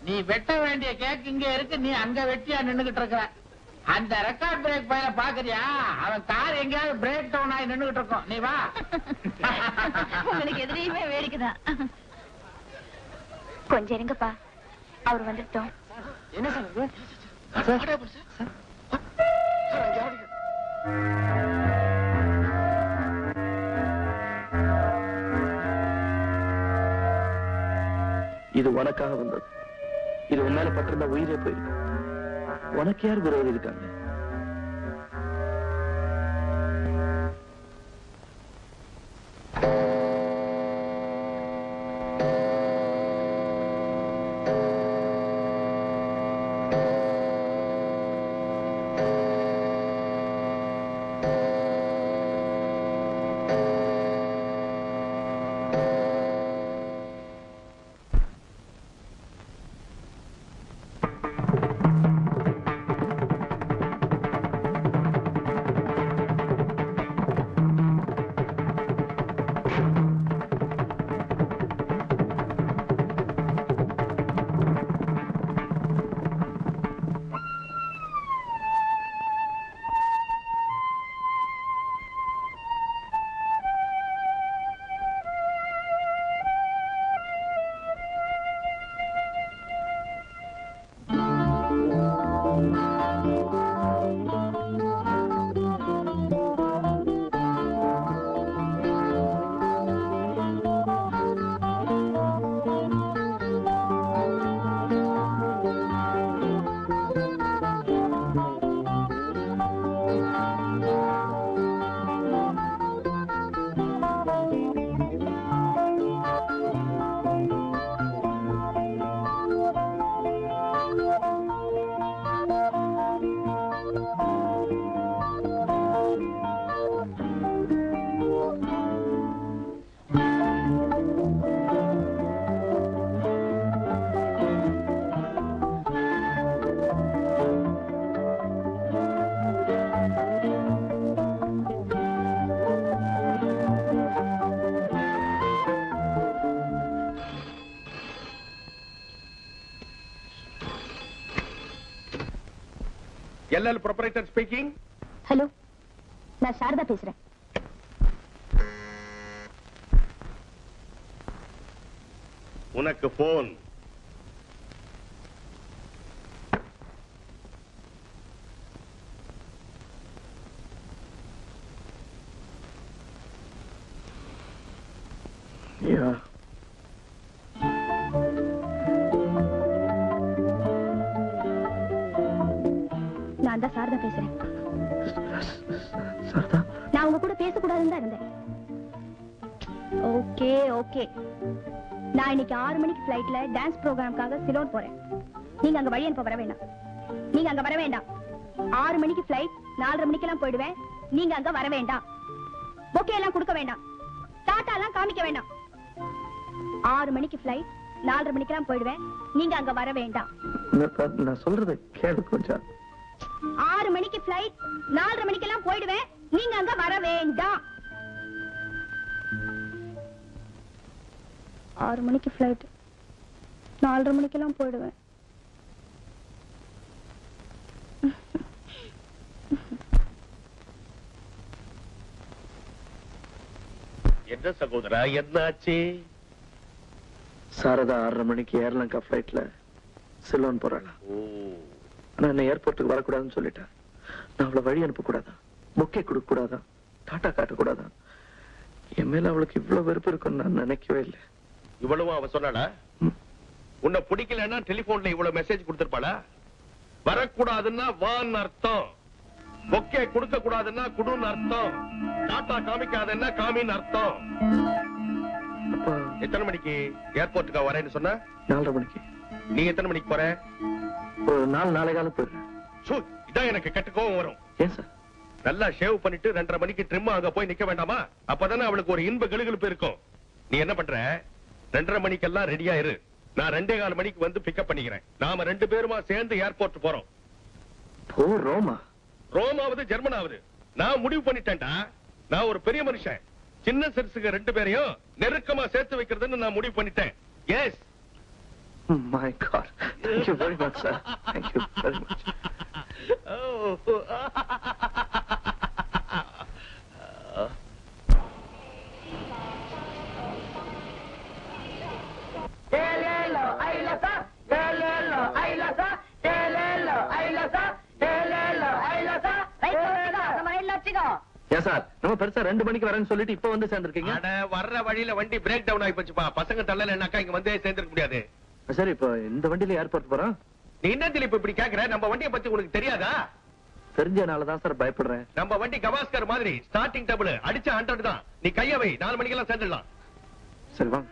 நீ வெட்ட வேண்டிய கேக் இங்க இருக்கு, நீ அங்க வெட்டியா நின்னுகிட்டு இருக்கிற. அந்த ரெக்கார்ட் பிரேக் பையனை பாக்குறியா? அவன் கார் எங்கேயாவது பிரேக் டவுன் ஆகி நின்னுகிட்டு இருக்கோம். நீ வா. உங்களுக்கு எதிரையுமே வேடிக்கைதான். கொஞ்சம் இருங்கப்பா, அவர் வந்துட்டோம். என்ன சார் இது உனக்காக வந்தது. இது உன் மேல பட்டிருந்தா உயிரே போயிருக்கு. உனக்கு யார் விரோதி இருக்காங்க? LL proprietor speaking. ஹலோ, நான் சாரதா பேசுறேன். உனக்கு போன். நான் தான் சாரதா பேசுறேன். நான் உங்க கூட பேசக்கூடாதுன்னு தான் இருந்தேன். ஓகே ஓகே, நான் இன்னைக்கு 6 மணிக்கு ஃபிளைட்ல டான்ஸ் ப்ரோக்ராம்காக சிலோன் போறேன். நீங்க அங்க வழி அனுப்ப வர வேண்டாம். நீங்க அங்க வர வேண்டாம். 6 மணிக்கு ஃபிளைட், 4:30 மணிக்கெல்லாம் போயிடுவேன். நீங்க அங்க வர வேண்டாம். பொக்கே எல்லாம் கொடுக்க வேண்டாம். டாடா எல்லாம் காமிக்க வேண்டாம். 6 மணிக்கு ஃபிளைட், 4:30 மணிக்கெல்லாம் போயிடுவேன். நீங்க அங்க வர வேண்டாம். நான் சொல்றத கேளு கொஞ்சம். 6 மணிக்கு ஃபிளைட், 4:30 மணிக்கெல்லாம் போயிடுவேன். நீங்க அங்க வர வேண்டாம். 6 மணிக்கு ஃபிளைட், 4:30 மணிக்கெல்லாம் போயிடுவேன். என்ன சகோதரா, என்னாச்சு? சாரதா 6:30 மணிக்கு ஏர்லங்கா ஃபிளைட்ல சிலோன் போறாளா? ஆனா என்ன ஏர்போர்ட்டுக்கு வரக்கூடாதுன்னு சொல்லிட்டேன். நான் அவளை வழி அனுப்ப கூடாதா, பொக்கே கொடுக்க கூடாதா, டாட்டா காட்டக்கூடாதா? என் மேல அவளுக்கு இவ்வளவு வெறுப்பு இருக்குன்னு நான் நினைக்கவே இல்லை. இவ்வளவு அவ சொன்னாடா? உன்னை பிடிக்கலன்னா டெலிபோன்ல இவ்வளவு மெசேஜ் கொடுத்திருப்பாளா? வரக்கூடாதுன்னா வான்னு அர்த்தம், பொக்கே கொடுக்க கூடாதுன்னா குடுன்னு அர்த்தம், டாட்டா காமிக்காதன்னா காமின்னு அர்த்தம். எத்தனை மணிக்கு ஏர்போர்ட்டுக்கா வரேன்னு சொன்ன? 4:30 மணிக்கு. நீ எத்தனை மணிக்கு போற? ஒரு 4 காலம் போயிடுறேன். இதான் எனக்கு கெட்ட கோவம் வரும். ஏன் சார்? நல்லா ஷேவ் பண்ணிட்டு 2:30 மணிக்கு ட்ரிம் அங்க போய் நிக்க வேண்டாமா? அப்பதானே அவளுக்கு ஒரு இன்ப கிளுகிழுப்பு இருக்கும். நீ என்ன பண்ற? 2:30 மணிக்கெல்லாம் ரெடியா இரு. நான் 2:15 மணிக்கு வந்து பிக்கப் பண்ணிக்கிறேன். நாம 2 பேருமா சேர்ந்து ஏர்போர்ட் போறோம். ரோமா? ரோமாவது ஜெர்மனாவது நான் முடிவு பண்ணிட்டேன்டா. நான் ஒரு பெரிய மனுஷன். சின்ன சிறுசுக்கு 2 பேரையும் நெருக்கமா சேர்த்து வைக்கிறதுன்னு நான் முடிவு பண்ணிட்டேன். Yes, My God. Thank you very much, sir. Thank you very much. ஏன் சார் நம்ம பெருசா 2 மணிக்கு வரேன்னு சொல்லிட்டு இப்ப வந்து சேர்ந்திருக்கீங்க? வர்ற வழியில வண்டி பிரேக் டவுன் ஆகி போச்சுப்பா. பசங்க தள்ளலன்னாக்கா இங்க வந்து சேர்ந்திருக்க முடியாது. சரி, இப்போ இந்த வண்டியில ஏர்போர்ட் போறோம். நீ என்ன திலீப் இப்படி கேக்குற? நம்ம வண்டியை பத்தி உனக்கு தெரியாதா? தெரிஞ்சனாலதான் சார் பயப்படுறேன். நம்ம வண்டி கவாஸ்கர் மாதிரி ஸ்டார்டிங் டபுள் அடிச்ச 100 தான். நீ கைய வை, 4 மணிக்கெல்லாம் சேர்ந்துடலாம். சரி வாங்க.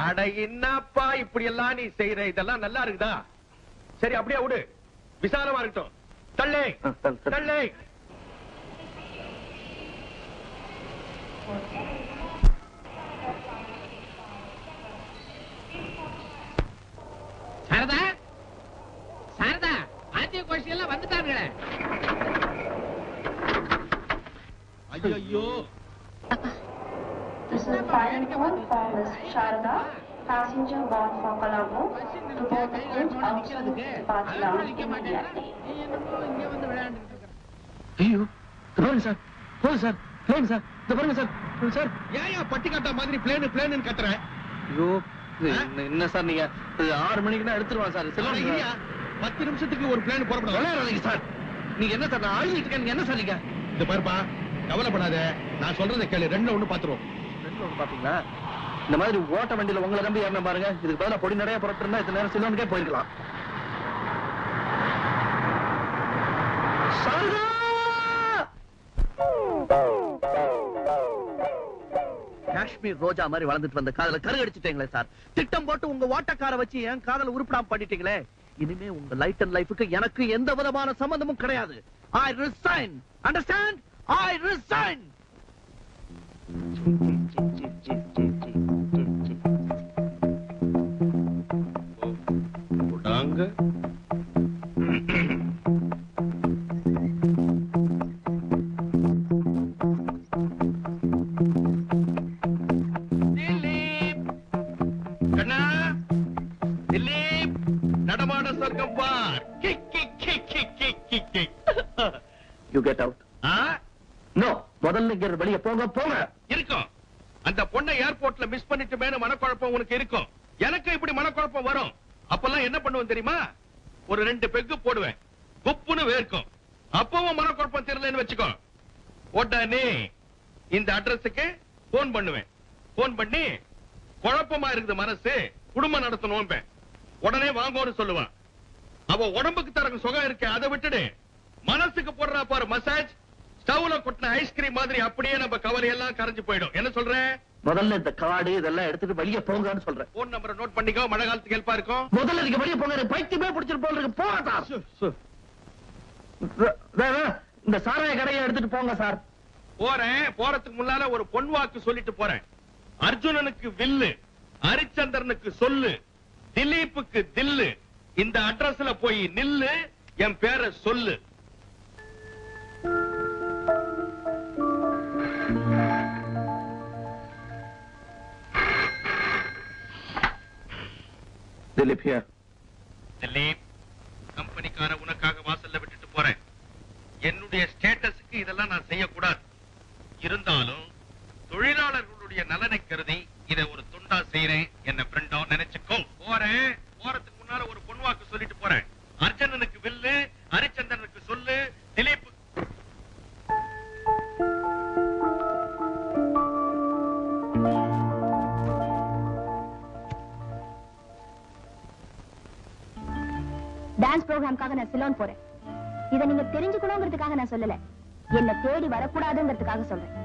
அட என்னப்பா இப்படி எல்லாம் நீ செய்யற? இதெல்லாம் நல்லா இருக்குதா? சரி அப்படியே விடு, விசாலமா இருக்கட்டும். தள்ளே தள்ளே. சாரதா, சாரதா, ஆத்திய கோஷி எல்லாம் வந்துட்டாங்களே. ஐயோ, This is final call from Ms. Sharada, passenger bound for Colombo, to board the coach outside departure lounge immediately. இங்க வந்து விளையாண்டு ஐயோ, பாருங்க சார், போதும் சார், பிளேன் சார், இந்த பாருங்க சார், சார். ஏன் பட்டிக்காட்டா மாதிரி பிளேனு பிளேனு கத்துற? ஐயோ, என்ன சார் நீங்க 6 மணிக்கு தான் எடுத்துருவாங்க சார். 10 நிமிஷத்துக்கு ஒரு பிளேன் புறப்படும். விளையாடுறீங்க சார். நீங்க என்ன சார், நான் அழுகிட்டு இருக்கேன், நீங்க என்ன சொல்றீங்க? இந்த பாருப்பா, கவலைப்படாத, நான் சொல்றதை கேளு. 2 பாத்துருவோம். 2 பாத்தீங்களா? இந்த மாதிரி ஓட்ட வண்டியில உங்களை நம்பி ஏறின பாருங்க. இதுக்கு பதிலா பொடி நிறைய புறப்பட்டு இருந்தா இத்தனை நேரம் சிலோனுக்கே போயிருக்கலாம். காஷ்மீர் ரோஜா மாதிரி வளர்ந்துட்டு வந்த காதல கருகடிச்சிட்டீங்களே சார். திட்டம் போட்டு உங்க ஓட்டக்கார வச்சு என் காதல உருப்படாம பண்ணிட்டீங்களே. இனிமே உங்க லைட் அண்ட் லைஃபுக்கு எனக்கு எந்த விதமான சம்பந்தமும் கிடையாது. I resign. Understand? I resign. போடாங்க. நடமாட சொர்க்கம் பார். Kick kick kick kick kick kick. You get out. No, முதல்ல இங்க வெளிய போங்க போங்க. இருக்கும். அந்த பொண்ணை ஏர்போர்ட்ல மிஸ் பண்ணிட்டுமேனு மனக்குழப்பம் உனக்கு இருக்கும். எனக்கு இப்படி மனக்குழப்பம் வரும். அப்பெல்லாம் என்ன பண்ணுவேன் தெரியுமா? ஒரு 2 பெக்கு போடுவேன். குப்புன்னு வேர்க்கும். அப்பவும் மனக்குழப்பம் தெரியலன்னு வச்சுக்கோ. உடனே இந்த அட்ரஸுக்கு போன் பண்ணுவேன். போன் பண்ணி குழப்பமா இருக்குது மனசு, குடும்பம் நடத்தணும். உடனே வாங்கோன்னு சொல்லுவான். அவ உடம்புக்கு தரங்க சுகம் இருக்கு, அதை விட்டுடு. மனசுக்கு போடுறா பாரு மசாஜ், ஸ்டவ்ல கொட்டின ஐஸ்கிரீம் மாதிரி அப்படியே நம்ம கவலை எல்லாம் கரைஞ்சு போயிடும். என்ன சொல்ற? முதல்ல இந்த கார்டு இதெல்லாம் எடுத்துட்டு வெளிய போங்கன்னு சொல்றேன். போன் நம்பரை நோட் பண்ணிக்கோ, மழை காலத்துக்கு ஹெல்ப்பா இருக்கும். முதல்ல நீங்க வெளிய போங்க. பைத்தியமே பிடிச்சிட்டு போல இருக்கு. போடா. இந்த சாராய கடையை எடுத்துட்டு போங்க சார். போறேன். போறதுக்கு முன்னால ஒரு பொன் வாக்கு சொல்லிட்டு போறேன். அர்ஜுனனுக்கு வில்லு, ஹரிச்சந்திரனுக்கு சொல்லு, திலீப்புக்கு தில்லு. இந்த அட்ரஸ்ல போய் நில்லு, என் பேரை சொல்லு. திலீப் here. திலீப், கம்பெனிக்கார உனக்காக வாசல்ல விட்டுட்டு போறேன். என்னுடைய ஸ்டேட்டஸுக்கு இதெல்லாம் நான் செய்யக்கூடாது. இருந்தாலும் தொழிலாளர்களுடைய நலனை கருதி இதை ஒரு துண்டா செய்யறேன். என்ன ஃப்ரெண்டோ நினைச்சுக்கோ. போறேன். போறதுக்கு முன்னால ஒரு பொன்வாக்கு சொல்லிட்டு போறேன். அர்ஜுனனுக்கு வில்லு, ஹரிச்சந்திரனுக்கு சொல்லு, திலீப். டான்ஸ் ப்ரோகிராம்காக நான் சிலோன் போறேன். இதை நீங்க தெரிஞ்சுக்கணுங்கிறதுக்காக நான் சொல்லல, என்ன தேடி வரக்கூடாதுங்கிறதுக்காக சொல்றேன்.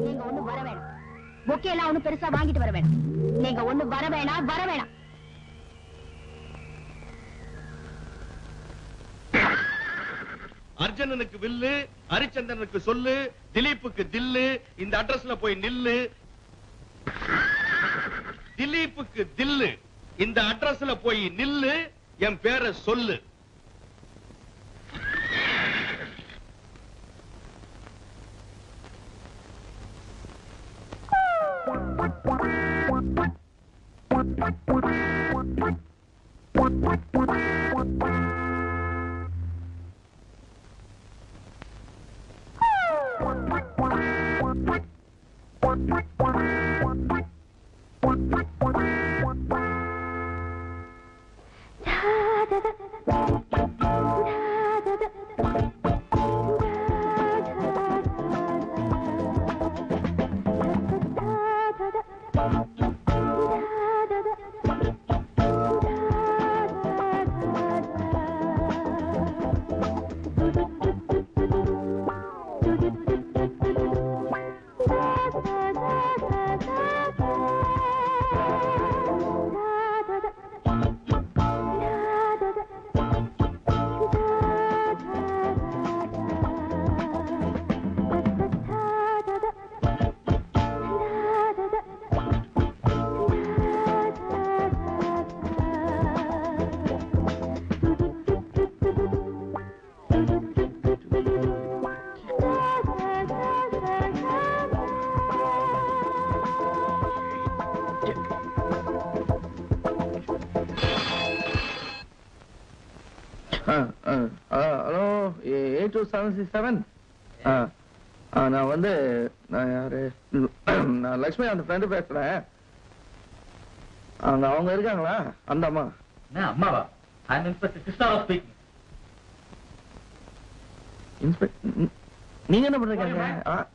நீங்க ஒண்ணு வர வேணாம். பொக்கே எல்லாம் ஒண்ணு பெருசா வாங்கிட்டு வர வேணாம். நீங்க ஒண்ணு வர வேணாம், வர வேணாம். அர்ஜுன் வில்லனுக்கு வில்லு, ஹரிச்சந்திரனுக்கு சொல்லு, திலீப்புக்கு தில்லு, இந்த அட்ரஸ்ல போய் நில்லு. திலீப்புக்கு தில்லு, இந்த அட்ரஸ்ல போய் நில்லு, என் பேரை சொல்லு. ஹலோ 82767. நான் வந்து நான் யாரு நான் லட்சுமி அந்த ஃப்ரெண்டு பேசுறேன். அவங்க இருக்காங்களா? அந்த அம்மா அம்மாவா? Inspector Krishnarao speaking. இன்ஸ்பெக்டர் நீங்க என்ன பண்றீங்க?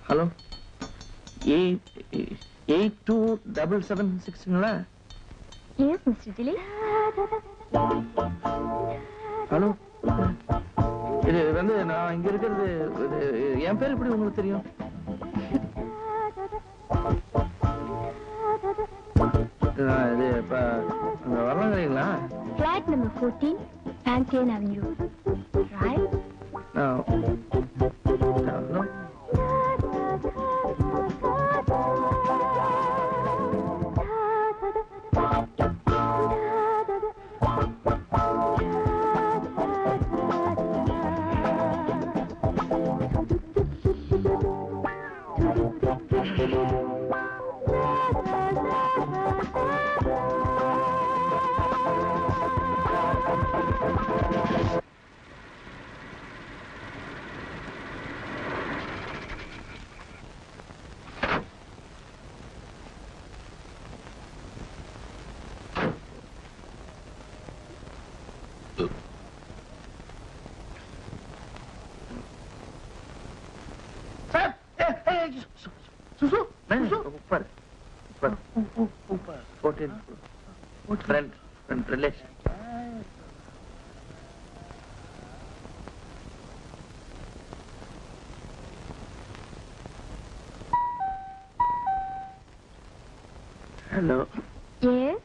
ஹலோ 827766ங்களா? Yes mister Dileep. ஹலோ, இது வந்து நான் இங்க இருக்கிறது. என் பேர் எப்படி உங்களுக்கு தெரியும்? இது இப்ப அங்க வரலாங்கிறீங்களா? Flat number 14, Pantheon Avenue. Right? Hello? Friend relation. Hello. Yes.